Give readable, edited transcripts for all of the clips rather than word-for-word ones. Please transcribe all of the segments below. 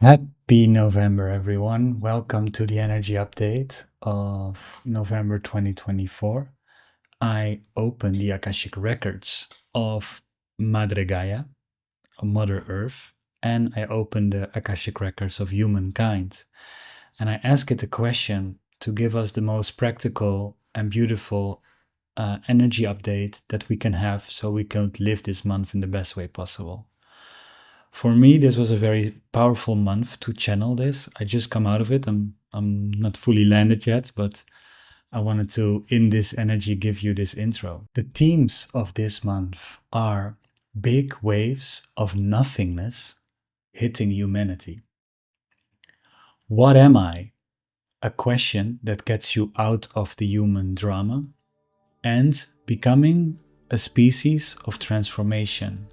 Happy November, everyone. Welcome to the energy update of November 2024. I opened the Akashic records of Madre Gaia, Mother Earth, and I opened the Akashic records of humankind. And I asked it a question to give us the most practical and beautiful energy update that we can have so we can live this month in the best way possible. For me, this was a very powerful month to channel this. I just come out of it. I'm not fully landed yet, but I wanted to, in this energy, give you this intro. The themes of this month are big waves of nothingness hitting humanity. What am I? A question that gets you out of the human drama and becoming a species of transformation.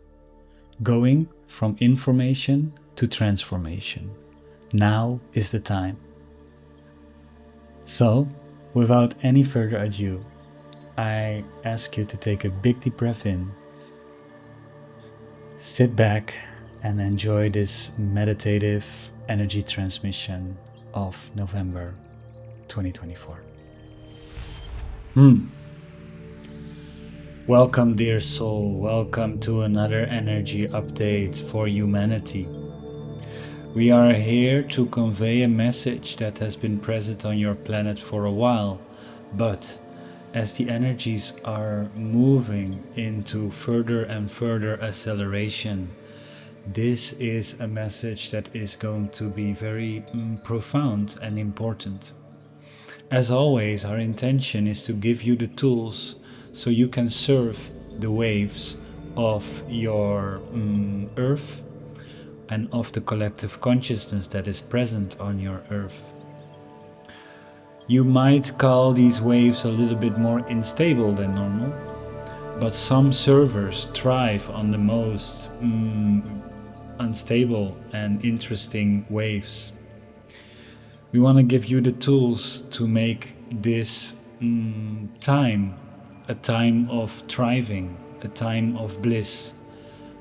Going from information to transformation. Now is the time. So, without any further ado, I ask you to take a big deep breath in, sit back, and enjoy this meditative energy transmission of November 2024. Welcome, dear soul. Welcome to another energy update for humanity. We are here to convey a message that has been present on your planet for a while, but as the energies are moving into further and further acceleration, this is a message that is going to be very profound and important. As always, our intention is to give you the tools so you can surf the waves of your earth and of the collective consciousness that is present on your earth. You might call these waves a little bit more unstable than normal, but some servers thrive on the most unstable and interesting waves. We want to give you the tools to make this time a time of thriving, a time of bliss,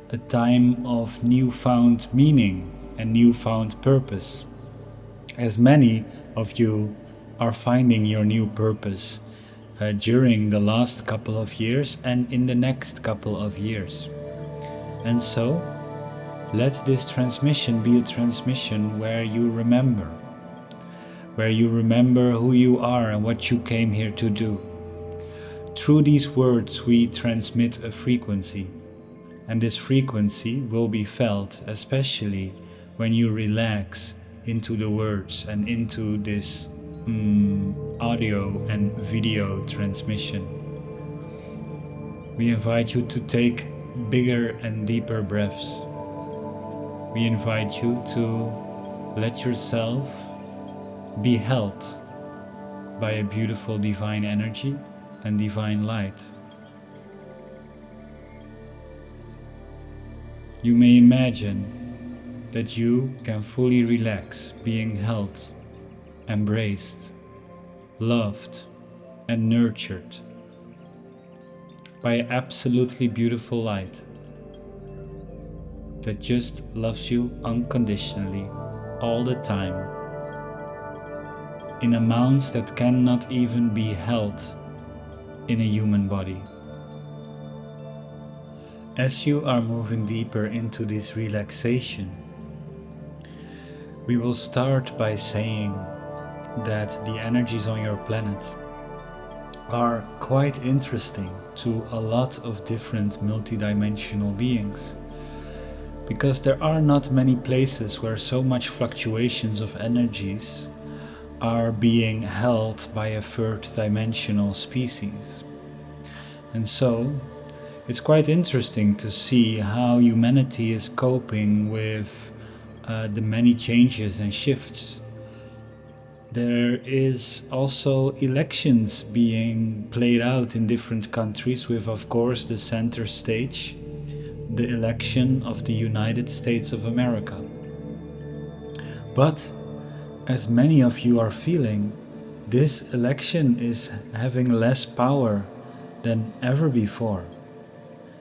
a time of newfound meaning and newfound purpose. As many of you are finding your new purpose during the last couple of years and in the next couple of years. And so, let this transmission be a transmission where you remember who you are and what you came here to do. Through these words, we transmit a frequency, and this frequency will be felt, especially when you relax into the words and into this audio and video transmission. We invite you to take bigger and deeper breaths. We invite you to let yourself be held by a beautiful divine energy and divine light. You may imagine that you can fully relax, being held, embraced, loved, and nurtured by an absolutely beautiful light that just loves you unconditionally all the time, in amounts that cannot even be held in a human body. As you are moving deeper into this relaxation, we will start by saying that the energies on your planet are quite interesting to a lot of different multidimensional beings, because there are not many places where so much fluctuations of energies are being held by a third dimensional species. And so it's quite interesting to see how humanity is coping with the many changes and shifts. There is also elections being played out in different countries, with of course the center stage, the election of the United States of America. But as many of you are feeling, this election is having less power than ever before.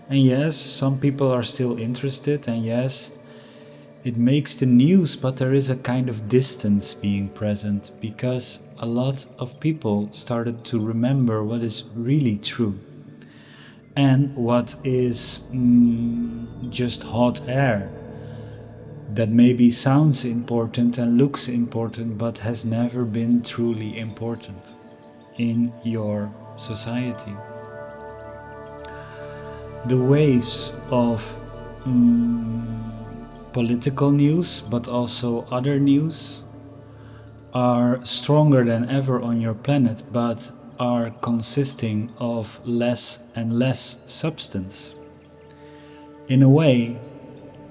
And yes, some people are still interested, and yes, it makes the news, but there is a kind of distance being present because a lot of people started to remember what is really true and what is just hot air that maybe sounds important and looks important but has never been truly important in your society. The waves of political news, but also other news, are stronger than ever on your planet, but are consisting of less and less substance. In a way,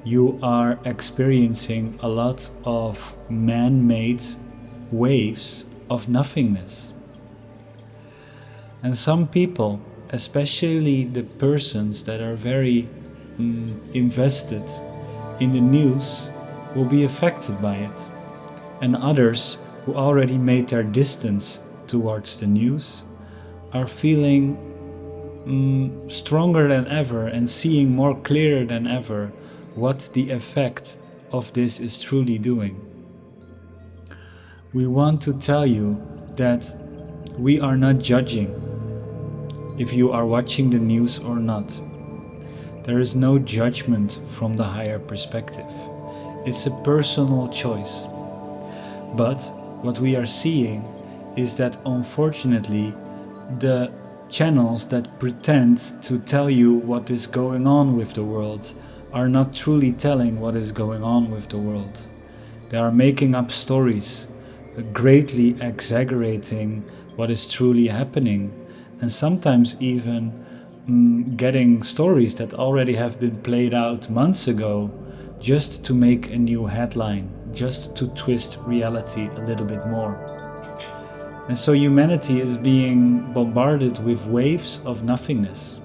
you are experiencing a lot of man-made waves of nothingness. And some people, especially the persons that are very invested in the news, will be affected by it. And others who already made their distance towards the news are feeling stronger than ever and seeing more clearer than ever what the effect of this is truly doing. We want to tell you that we are not judging if you are watching the news or not. There is no judgment from the higher perspective. It's a personal choice. But what we are seeing is that unfortunately the channels that pretend to tell you what is going on with the world are not truly telling what is going on with the world. They are making up stories, greatly exaggerating what is truly happening, and sometimes even getting stories that already have been played out months ago just to make a new headline, just to twist reality a little bit more. And so humanity is being bombarded with waves of nothingness.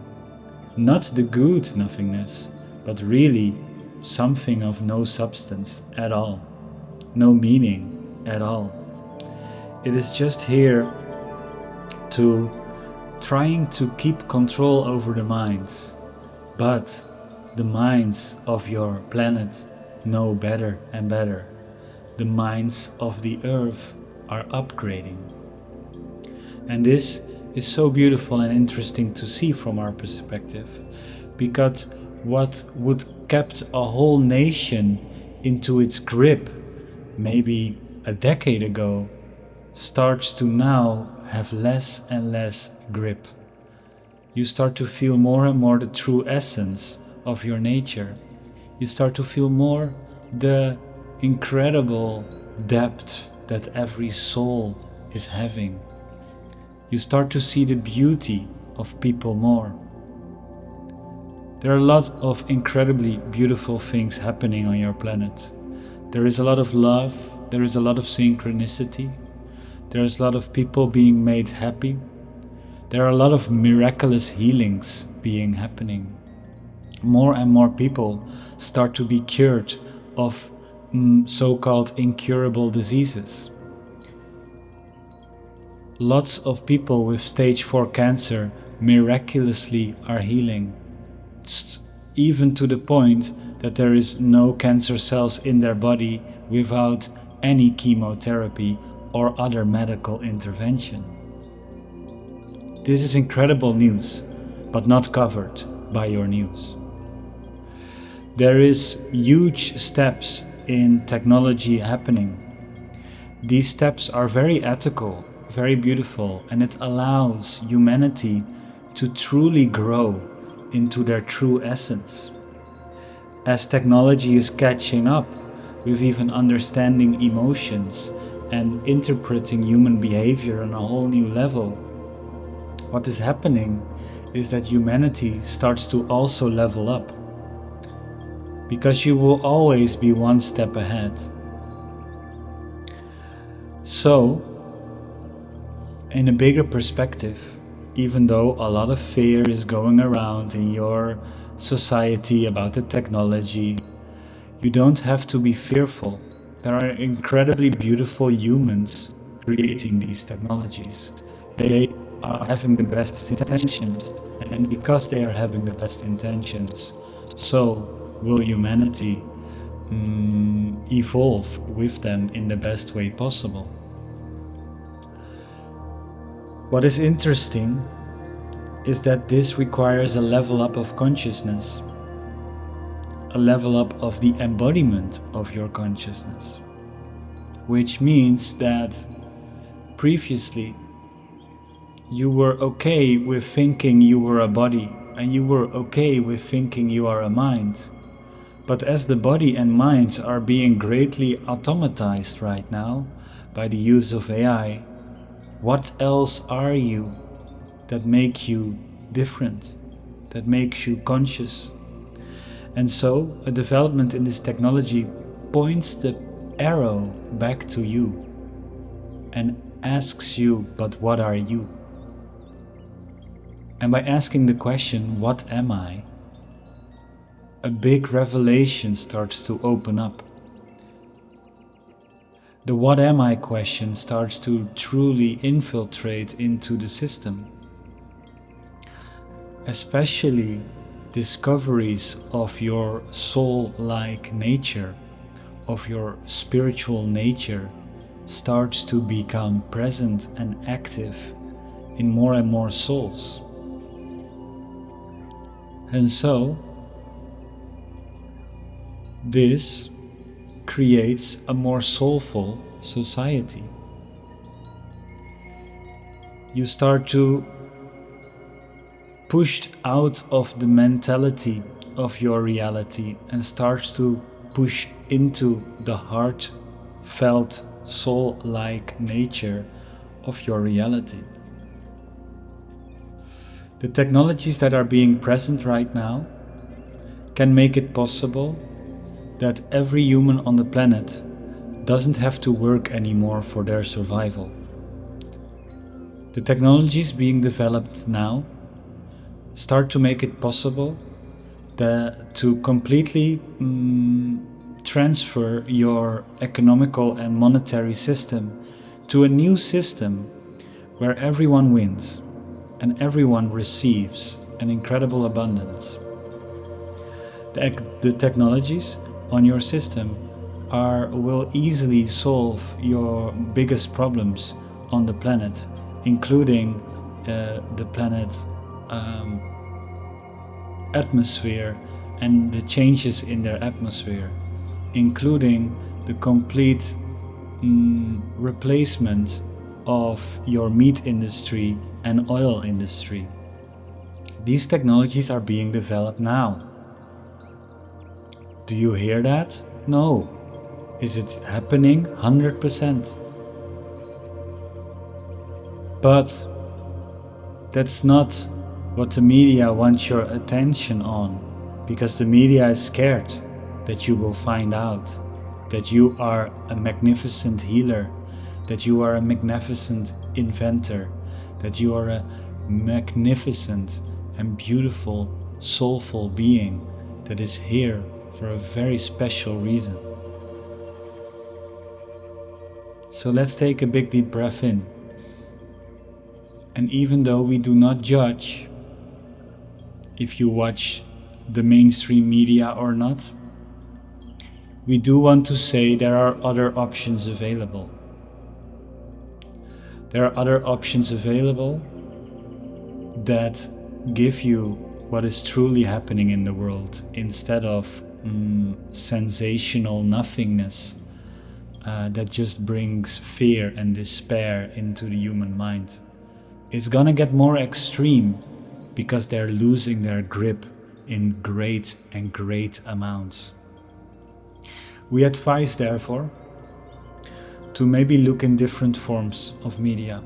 Not the good nothingness, but really something of no substance at all, no meaning at all. It is just here to trying to keep control over the minds, but the minds of your planet know better and better. The minds of the earth are upgrading. And this is so beautiful and interesting to see from our perspective, because what would kept a whole nation into its grip maybe a decade ago starts to now have less and less grip. You start to feel more and more the true essence of your nature. You start to feel more the incredible depth that every soul is having. You start to see the beauty of people more. There are a lot of incredibly beautiful things happening on your planet. There is a lot of love, there is a lot of synchronicity, there is a lot of people being made happy. There are a lot of miraculous healings being happening. More and more people start to be cured of so-called incurable diseases. Lots of people with stage 4 cancer miraculously are healing, even to the point that there is no cancer cells in their body without any chemotherapy or other medical intervention. This is incredible news, but not covered by your news. There is huge steps in technology happening. These steps are very ethical, very beautiful, and it allows humanity to truly grow into their true essence. As technology is catching up with even understanding emotions and interpreting human behavior on a whole new level, what is happening is that humanity starts to also level up, because you will always be one step ahead. So, in a bigger perspective, even though a lot of fear is going around in your society about the technology, you don't have to be fearful. There are incredibly beautiful humans creating these technologies. They are having the best intentions, and because they are having the best intentions, so will humanity evolve with them in the best way possible. What is interesting is that this requires a level up of consciousness, a level up of the embodiment of your consciousness, which means that previously you were okay with thinking you were a body, and you were okay with thinking you are a mind. But as the body and minds are being greatly automatized right now by the use of AI, what else are you that make you different, that makes you conscious? And so a development in this technology points the arrow back to you and asks you, but what are you? And by asking the question, what am I? A big revelation starts to open up. The what am I question starts to truly infiltrate into the system. Especially discoveries of your soul-like nature, of your spiritual nature, starts to become present and active in more and more souls. And so, this creates a more soulful society. You start to push out of the mentality of your reality and starts to push into the heartfelt, soul-like nature of your reality. The technologies that are being present right now can make it possible that every human on the planet doesn't have to work anymore for their survival. The technologies being developed now start to make it possible to completely transfer your economical and monetary system to a new system where everyone wins and everyone receives an incredible abundance. The technologies on your system will easily solve your biggest problems on the planet, including the planet atmosphere and the changes in their atmosphere, including the complete replacement of your meat industry and oil industry. These technologies are being developed now. Do you hear that? No. Is it happening? 100%. But that's not what the media wants your attention on, because the media is scared that you will find out that you are a magnificent healer, that you are a magnificent inventor, that you are a magnificent and beautiful, soulful being that is here for a very special reason. So let's take a big deep breath in. And even though we do not judge if you watch the mainstream media or not, we do want to say there are other options available. There are other options available that give you what is truly happening in the world, instead of sensational nothingness that just brings fear and despair into the human mind. It's gonna get more extreme because they're losing their grip in great amounts. We advise, therefore, to maybe look in different forms of media.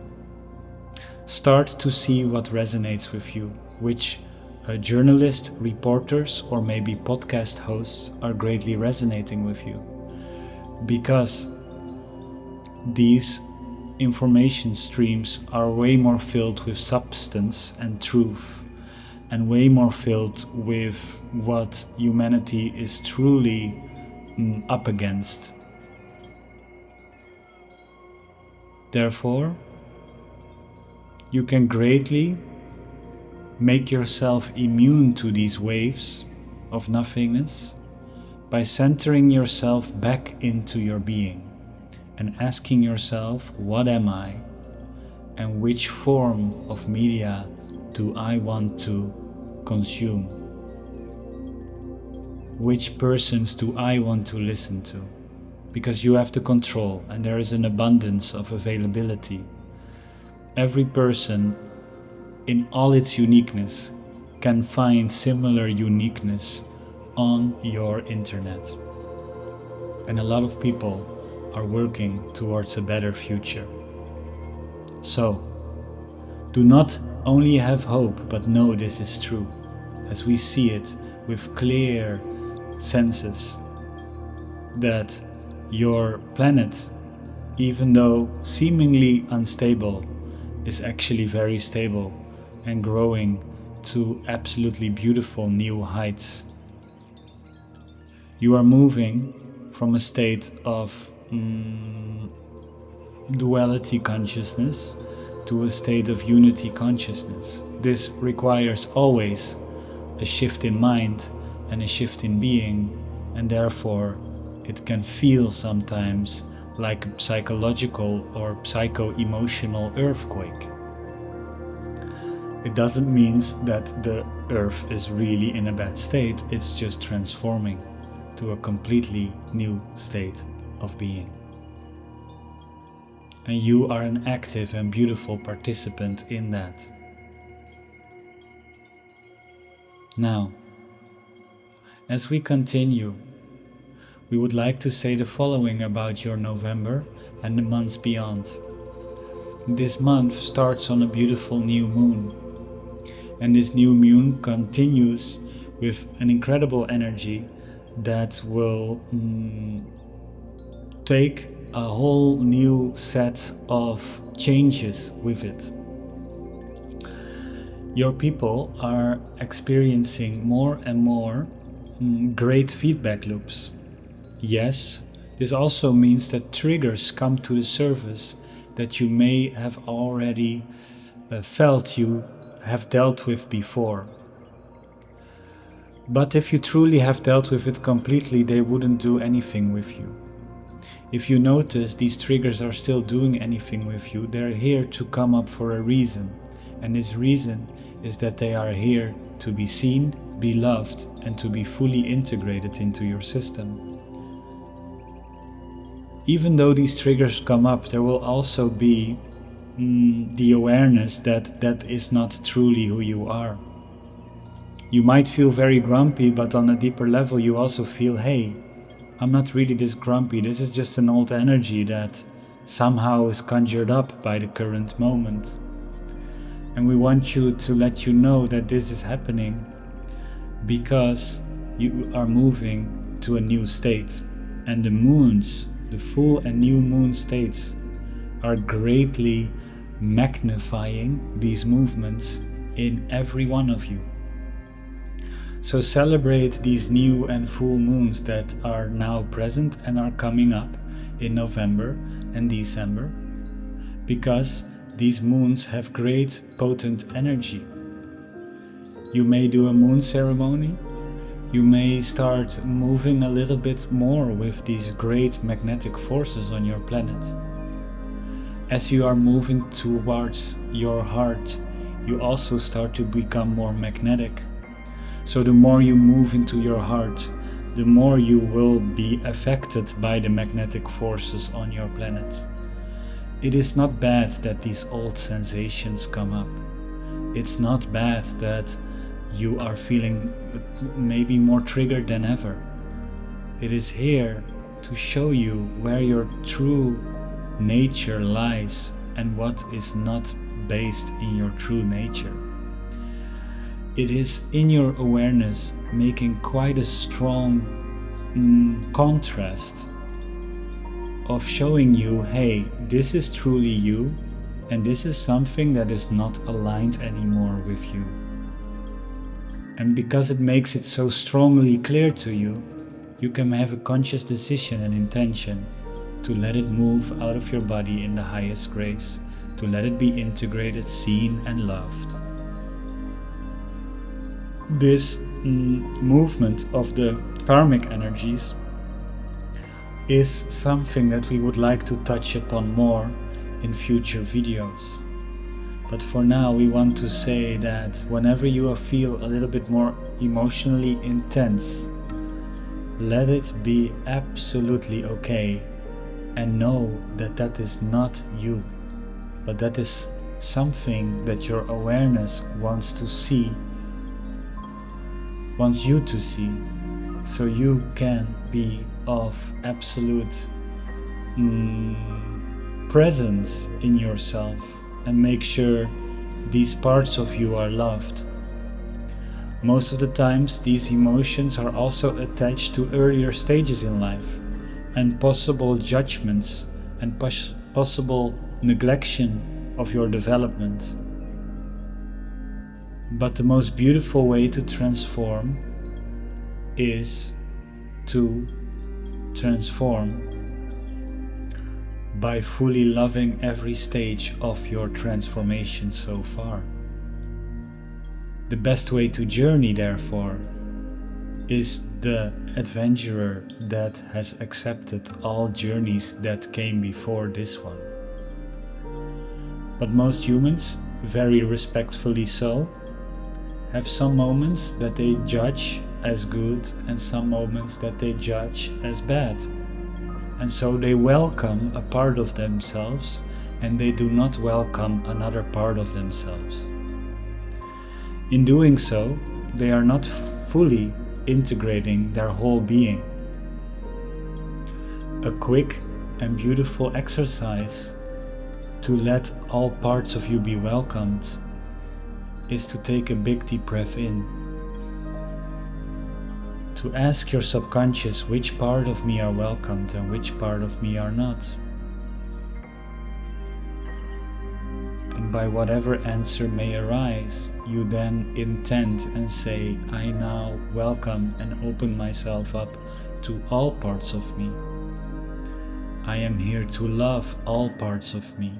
Start to see what resonates with you, which journalists, reporters, or maybe podcast hosts are greatly resonating with you. Because these information streams are way more filled with substance and truth, and way more filled with what humanity is truly up against. Therefore, you can greatly make yourself immune to these waves of nothingness by centering yourself back into your being and asking yourself, what am I? And which form of media do I want to consume? Which persons do I want to listen to? Because you have the control and there is an abundance of availability. Every person in all its uniqueness can find similar uniqueness on your internet. And a lot of people are working towards a better future. So, do not only have hope, but know this is true, as we see it with clear senses, that your planet, even though seemingly unstable, is actually very stable and growing to absolutely beautiful new heights. You are moving from a state of duality consciousness to a state of unity consciousness. This requires always a shift in mind and a shift in being, and therefore it can feel sometimes like a psychological or psycho-emotional earthquake. It doesn't mean that the earth is really in a bad state, it's just transforming to a completely new state of being. And you are an active and beautiful participant in that. Now, as we continue, we would like to say the following about your November and the months beyond. This month starts on a beautiful new moon, and this new moon continues with an incredible energy that will take a whole new set of changes with it. Your people are experiencing more and more great feedback loops. Yes, this also means that triggers come to the surface that you may have already felt you have dealt with before. But if you truly have dealt with it completely, they wouldn't do anything with you. If you notice these triggers are still doing anything with you, they're here to come up for a reason. And this reason is that they are here to be seen, be loved, and to be fully integrated into your system. Even though these triggers come up, there will also be the awareness that that is not truly who you are. You might feel very grumpy, but on a deeper level you also feel, hey, I'm not really this grumpy, this is just an old energy that somehow is conjured up by the current moment. And we want you to let you know that this is happening because you are moving to a new state. And the moons, the full and new moon states, are greatly magnifying these movements in every one of you. So celebrate these new and full moons that are now present and are coming up in November and December, because these moons have great potent energy. You may do a moon ceremony. You may start moving a little bit more with these great magnetic forces on your planet. As you are moving towards your heart, you also start to become more magnetic. So the more you move into your heart, the more you will be affected by the magnetic forces on your planet. It is not bad that these old sensations come up. It's not bad that you are feeling maybe more triggered than ever. It is here to show you where your true nature lies and what is not based in your true nature. It is in your awareness making quite a strong contrast of showing you, hey, this is truly you, and this is something that is not aligned anymore with you. And because it makes it so strongly clear to you, you can have a conscious decision and intention to let it move out of your body in the highest grace, to let it be integrated, seen and loved. This movement of the karmic energies is something that we would like to touch upon more in future videos. But for now, we want to say that whenever you feel a little bit more emotionally intense, let it be absolutely okay, and know that that is not you, but that is something that your awareness wants you to see, so you can be of absolute presence in yourself and make sure these parts of you are loved. Most of the times these emotions are also attached to earlier stages in life and possible judgments and possible neglection of your development. But the most beautiful way to transform is to transform by fully loving every stage of your transformation so far. The best way to journey, therefore, is the adventurer that has accepted all journeys that came before this one. But most humans, very respectfully so, have some moments that they judge as good and some moments that they judge as bad. And so they welcome a part of themselves and they do not welcome another part of themselves. In doing so, they are not fully integrating their whole being. A quick and beautiful exercise to let all parts of you be welcomed is to take a big deep breath in. To ask your subconscious which part of me are welcomed and which part of me are not. And by whatever answer may arise, you then intend and say, I now welcome and open myself up to all parts of me. I am here to love all parts of me.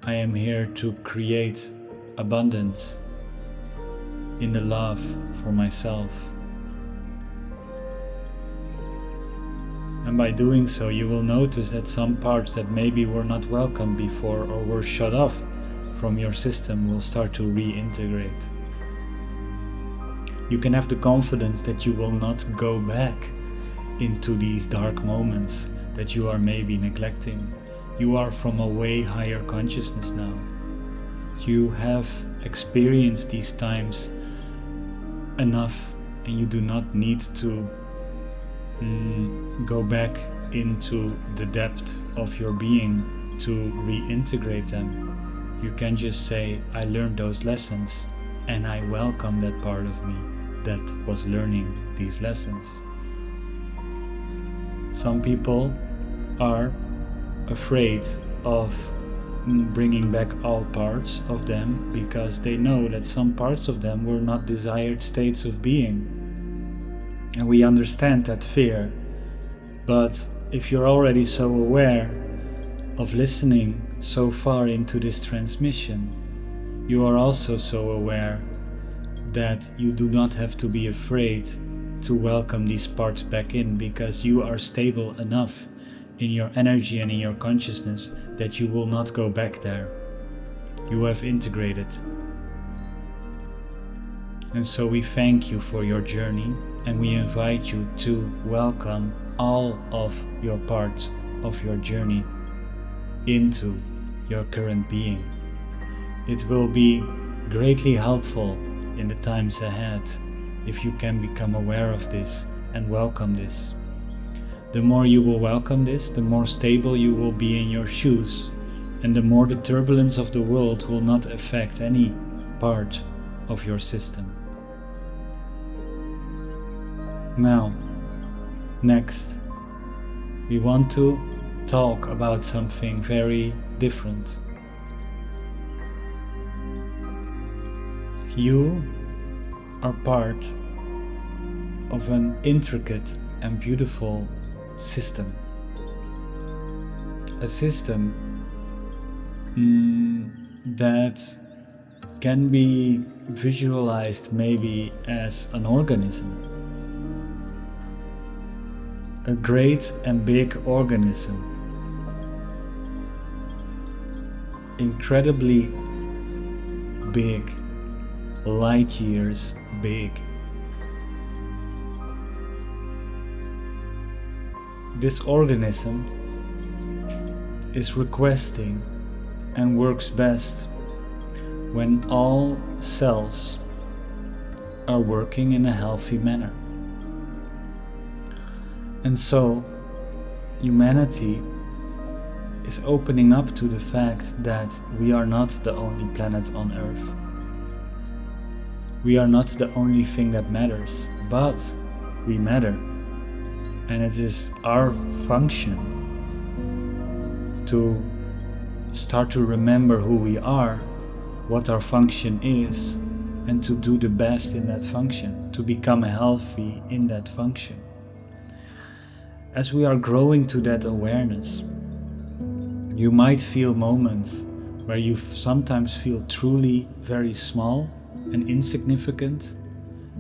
I am here to create abundance in the love for myself. And by doing so, you will notice that some parts that maybe were not welcome before or were shut off from your system will start to reintegrate. You can have the confidence that you will not go back into these dark moments that you are maybe neglecting. You are from a way higher consciousness now. You have experienced these times enough, and you do not need to go back into the depth of your being to reintegrate them. You can just say, I learned those lessons and I welcome that part of me that was learning these lessons. Some people are afraid of bringing back all parts of them because they know that some parts of them were not desired states of being. And we understand that fear, but if you're already so aware of listening so far into this transmission, you are also so aware that you do not have to be afraid to welcome these parts back in, because you are stable enough in your energy and in your consciousness that you will not go back there. You have integrated. And so we thank you for your journey, and we invite you to welcome all of your parts of your journey into your current being. It will be greatly helpful in the times ahead if you can become aware of this and welcome this. The more you will welcome this, the more stable you will be in your shoes, and the more the turbulence of the world will not affect any part of your system. Now, next, we want to talk about something very different. You are part of an intricate and beautiful system. A system that can be visualized maybe as an organism, a great and big organism, incredibly big, light years big. This organism is requesting and works best when all cells are working in a healthy manner. And so, humanity is opening up to the fact that we are not the only planet on Earth. We are not the only thing that matters, but we matter. And it is our function to start to remember who we are, what our function is, and to do the best in that function, to become healthy in that function. As we are growing to that awareness, you might feel moments where you sometimes feel truly very small and insignificant,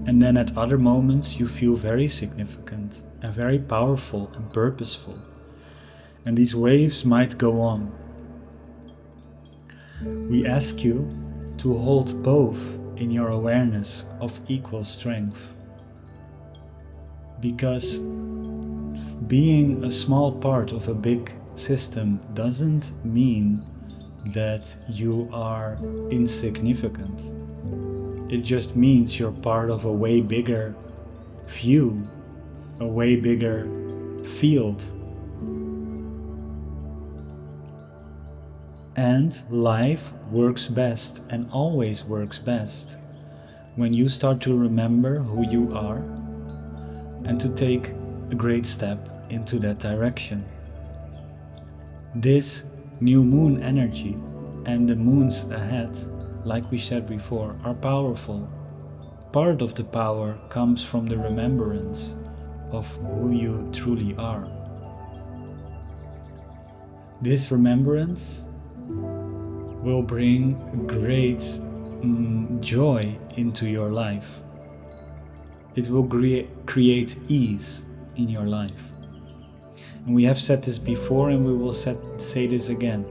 and then at other moments you feel very significant and very powerful and purposeful. And these waves might go on. We ask you to hold both in your awareness of equal strength, because being a small part of a big system doesn't mean that you are insignificant. It just means you're part of a way bigger view, a way bigger field. And life works best and always works best when you start to remember who you are and to take a great step into that direction. This new moon energy and the moons ahead, like we said before, are powerful. Part of the power comes from the remembrance of who you truly are. This remembrance will bring great joy into your life. It will create ease in your life. And we have said this before, and we will say this again.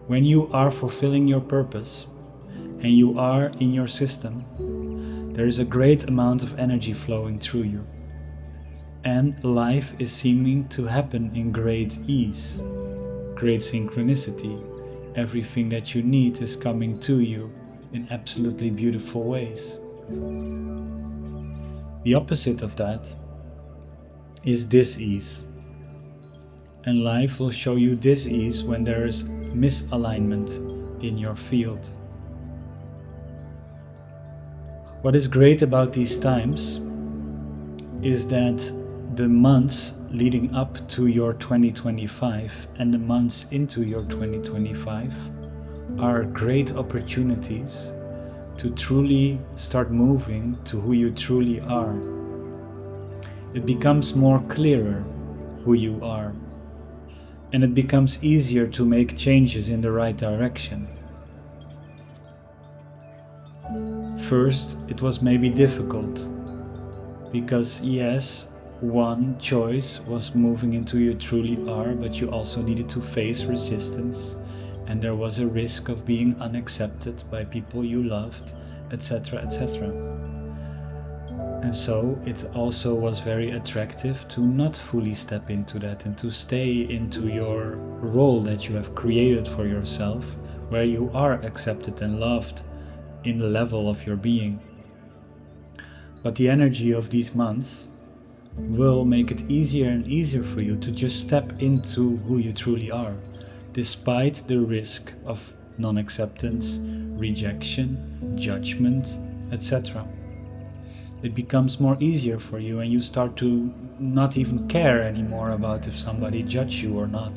When you are fulfilling your purpose and you are in your system, there is a great amount of energy flowing through you. And life is seeming to happen in great ease, great synchronicity. Everything that you need is coming to you in absolutely beautiful ways. The opposite of that is dis-ease. And life will show you dis-ease when there is misalignment in your field. What is great about these times is that the months leading up to your 2025 and the months into your 2025 are great opportunities to truly start moving to who you truly are. It becomes more clearer who you are, and it becomes easier to make changes in the right direction. First, it was maybe difficult, because yes, one choice was moving into who you truly are, but you also needed to face resistance, and there was a risk of being unaccepted by people you loved, etc., etc. And so it also was very attractive to not fully step into that and to stay into your role that you have created for yourself, where you are accepted and loved in the level of your being. But the energy of these months will make it easier and easier for you to just step into who you truly are, despite the risk of non-acceptance, rejection, judgment, etc. It becomes more easier for you, and you start to not even care anymore about if somebody judges you or not.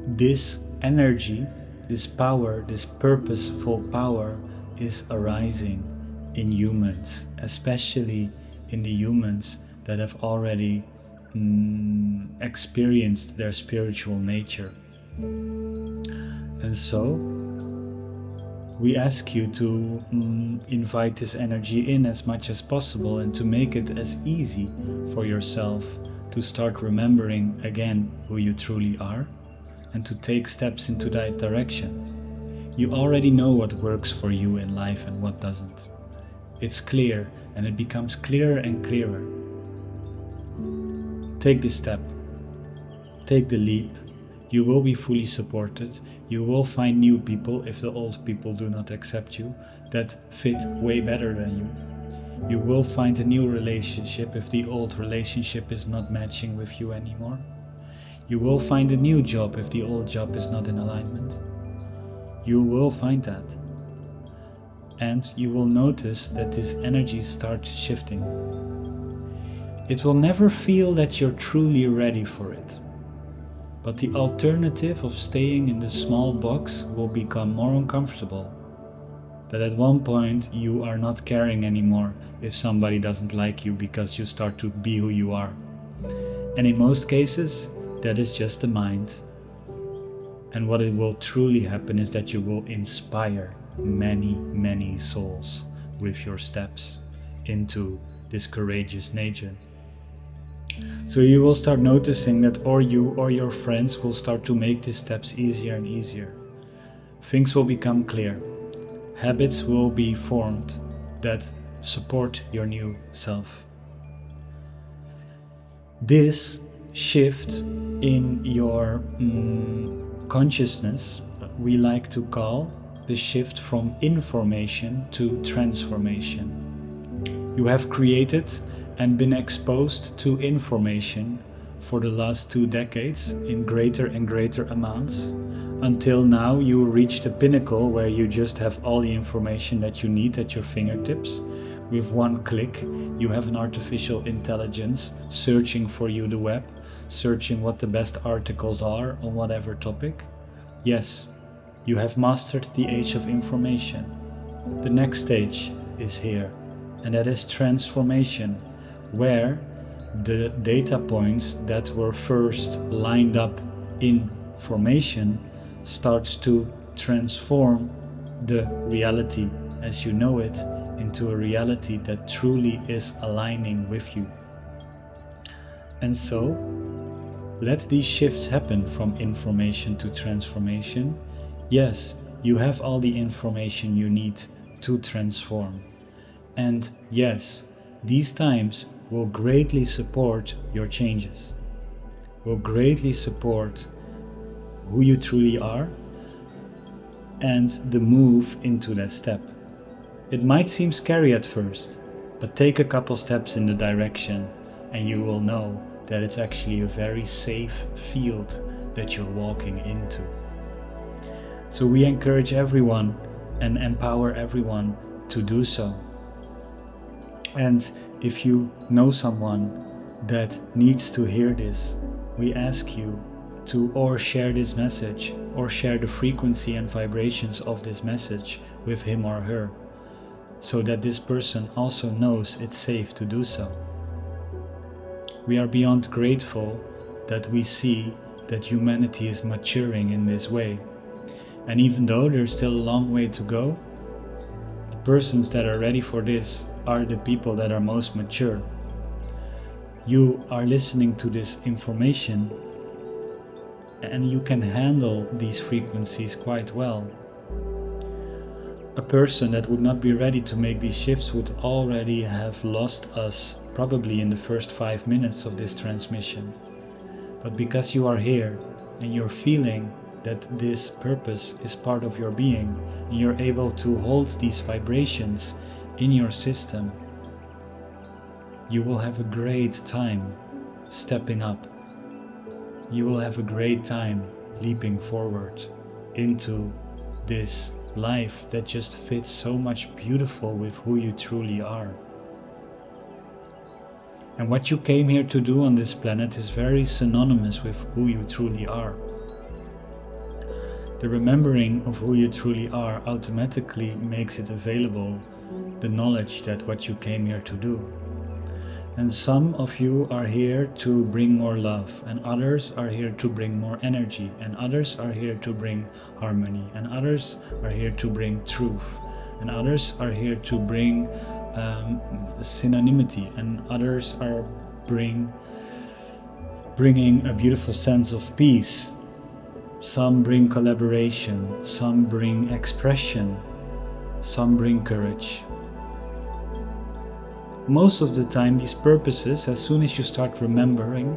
This energy, this power, this purposeful power is arising in humans, especially in the humans that have already experienced their spiritual nature. And so We ask you to invite this energy in as much as possible and to make it as easy for yourself to start remembering again who you truly are and to take steps into that direction. You already know what works for you in life and what doesn't. It's clear, and it becomes clearer and clearer. Take this step. Take the leap. You will be fully supported. You will find new people if the old people do not accept you that fit way better than you. You will find a new relationship if the old relationship is not matching with you anymore. You will find a new job if the old job is not in alignment. You will find that. And you will notice that this energy starts shifting. It will never feel that you're truly ready for it. But the alternative of staying in the small box will become more uncomfortable. That at one point you are not caring anymore if somebody doesn't like you because you start to be who you are. And in most cases, that is just the mind. And what it will truly happen is that you will inspire many, many souls with your steps into this courageous nature. So you will start noticing that or you or your friends will start to make these steps easier and easier. Things will become clear. Habits will be formed that support your new self. This shift in your consciousness we like to call the shift from information to transformation. You have created and been exposed to information for the last 2 decades in greater and greater amounts, until now you reach the pinnacle where you just have all the information that you need at your fingertips. With one click, you have an artificial intelligence searching for you the web, searching what the best articles are on whatever topic. Yes, you have mastered the age of information. The next stage is here, and that is transformation, where the data points that were first lined up in formation starts to transform the reality as you know it into a reality that truly is aligning with you. And so, let these shifts happen from information to transformation. Yes, you have all the information you need to transform. And yes, these times will greatly support your changes, will greatly support who you truly are and the move into that step. It might seem scary at first, but take a couple steps in the direction and you will know that it's actually a very safe field that you're walking into. So we encourage everyone and empower everyone to do so. And if you know someone that needs to hear this, we ask you to or share this message or share the frequency and vibrations of this message with him or her, so that this person also knows it's safe to do so. We are beyond grateful that we see that humanity is maturing in this way. And even though there's still a long way to go, the persons that are ready for this are the people that are most mature. You are listening to this information and you can handle these frequencies quite well. A person that would not be ready to make these shifts would already have lost us probably in the first 5 minutes of this transmission. But because you are here and you're feeling that this purpose is part of your being and you're able to hold these vibrations in your system, you will have a great time stepping up. You will have a great time leaping forward into this life that just fits so much beautiful with who you truly are. And what you came here to do on this planet is very synonymous with who you truly are. The remembering of who you truly are automatically makes it available, the knowledge that what you came here to do. And some of you are here to bring more love, and others are here to bring more energy, and others are here to bring harmony, and others are here to bring truth, and others are here to bring synonymity, and others are bringing a beautiful sense of peace. Some bring collaboration, some bring expression, some bring courage. Most of the time, these purposes, as soon as you start remembering,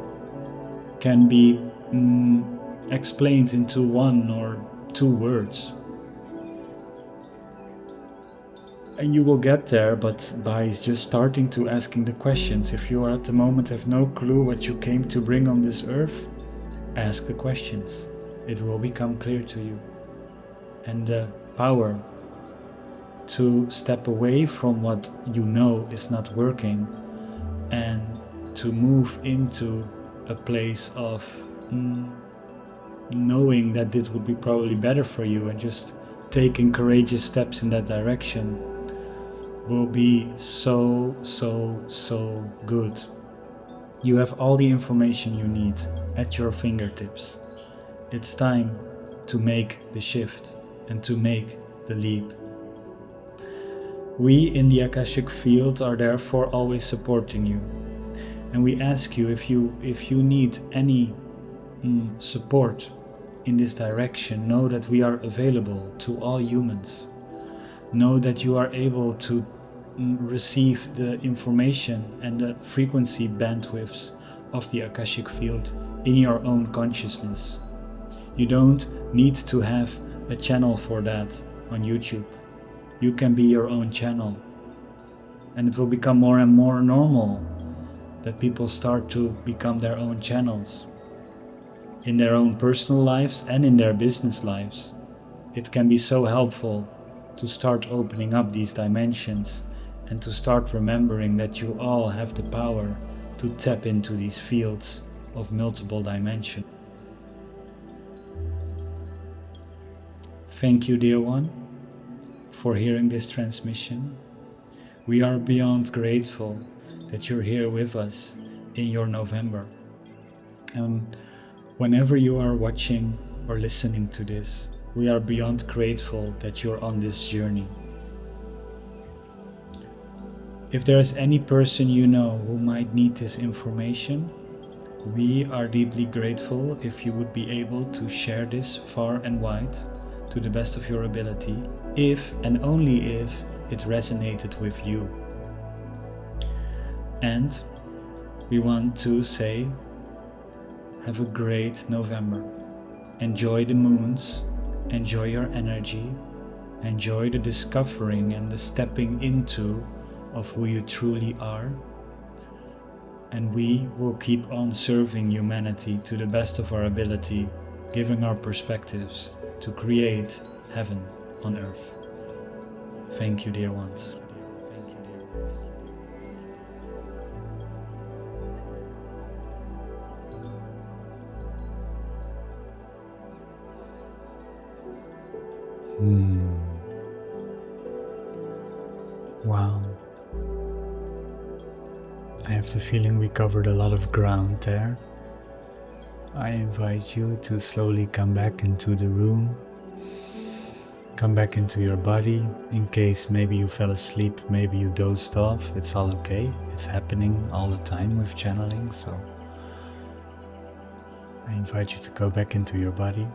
can be explained into 1 or 2 words. And you will get there, but by just starting to asking the questions. If you are at the moment have no clue what you came to bring on this earth, ask the questions. It will become clear to you. And the power to step away from what you know is not working and to move into a place of knowing that this would be probably better for you and just taking courageous steps in that direction will be so good. You have all the information you need at your fingertips. It's time to make the shift and to make the leap. We in the Akashic field are therefore always supporting you. And we ask you if you need any support in this direction, know that we are available to all humans. Know that you are able to receive the information and the frequency bandwidths of the Akashic field in your own consciousness. You don't need to have a channel for that on YouTube. You can be your own channel. And it will become more and more normal that people start to become their own channels in their own personal lives and in their business lives. It can be so helpful to start opening up these dimensions and to start remembering that you all have the power to tap into these fields of multiple dimensions. Thank you, dear one, for hearing this transmission. We are beyond grateful that you're here with us in your November. And whenever you are watching or listening to this, we are beyond grateful that you're on this journey. If there is any person you know who might need this information, we are deeply grateful if you would be able to share this far and wide to the best of your ability, if and only if it resonated with you. And we want to say, have a great November. Enjoy the moons, enjoy your energy, enjoy the discovering and the stepping into of who you truly are. And we will keep on serving humanity to the best of our ability, giving our perspectives to create heaven on earth. Thank you, dear ones. Wow. I have the feeling we covered a lot of ground there. I invite you to slowly come back into the room. Come back into your body. In case maybe you fell asleep, maybe you dozed off, it's all okay. It's happening all the time with channeling, so I invite you to go back into your body.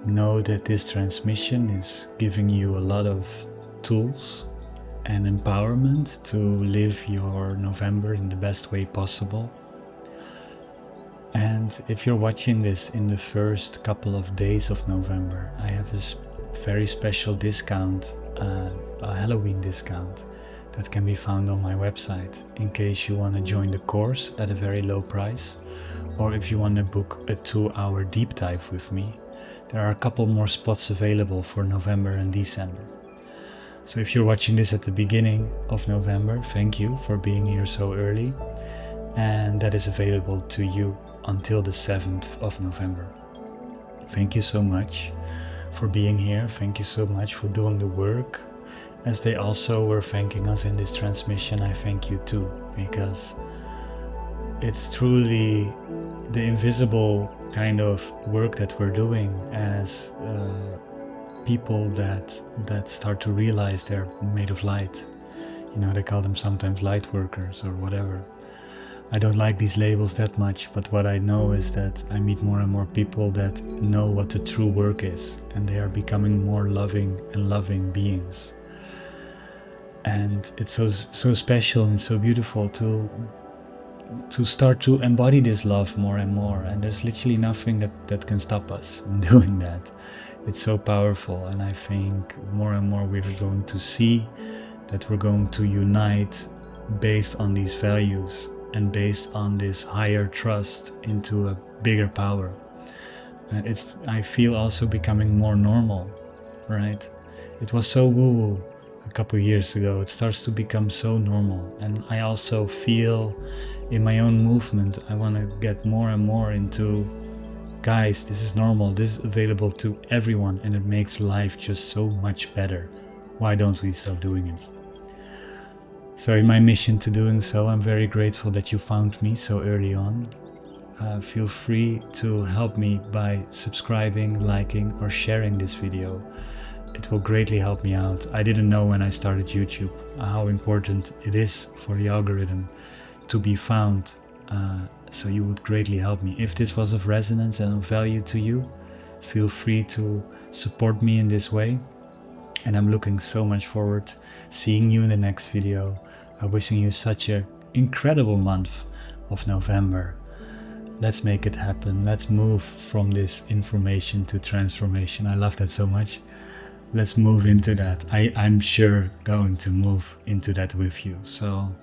Know that this transmission is giving you a lot of tools and empowerment to live your November in the best way possible. And if you're watching this in the first couple of days of November, I have a very special discount, a Halloween discount that can be found on my website in case you want to join the course at a very low price, or if you want to book a 2-hour deep dive with me. There are a couple more spots available for November and December. So if you're watching this at the beginning of November, thank you for being here so early. And that is available to you until the 7th of November. Thank you so much for being here. Thank you so much for doing the work. As they also were thanking us in this transmission, I thank you too because it's truly the invisible kind of work that we're doing as people that start to realize they're made of light. You know, they call them sometimes light workers or whatever. I don't like these labels that much, but what I know is that I meet more and more people that know what the true work is, and they are becoming more loving and loving beings. And it's so special and so beautiful to start to embody this love more and more, and there's literally nothing that can stop us in doing that. It's so powerful, and I think more and more we're going to see that we're going to unite based on these values and based on this higher trust into a bigger power. It's, I feel, also becoming more normal, right? It was so woo-woo a couple of years ago. It starts to become so normal, and I also feel in my own movement I want to get more and more into, guys, this is normal, this is available to everyone, and it makes life just so much better. Why don't we stop doing it? So in my mission to doing so, I'm very grateful that you found me so early on. Feel free to help me by subscribing, liking, or sharing this video. It will greatly help me out. I didn't know when I started YouTube how important it is for the algorithm to be found, so you would greatly help me. If this was of resonance and of value to you, feel free to support me in this way. And I'm looking so much forward seeing you in the next video. I'm wishing you such an incredible month of November. Let's make it happen. Let's move from this information to transformation. I love that so much. Let's move into that. I'm sure going to move into that with you. So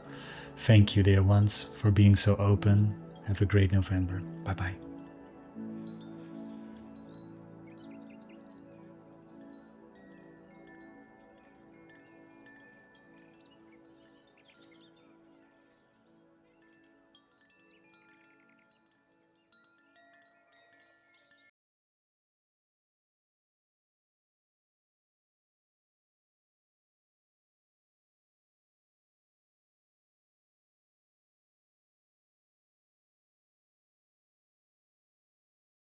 thank you, dear ones, for being so open. Have a great November. Bye-bye.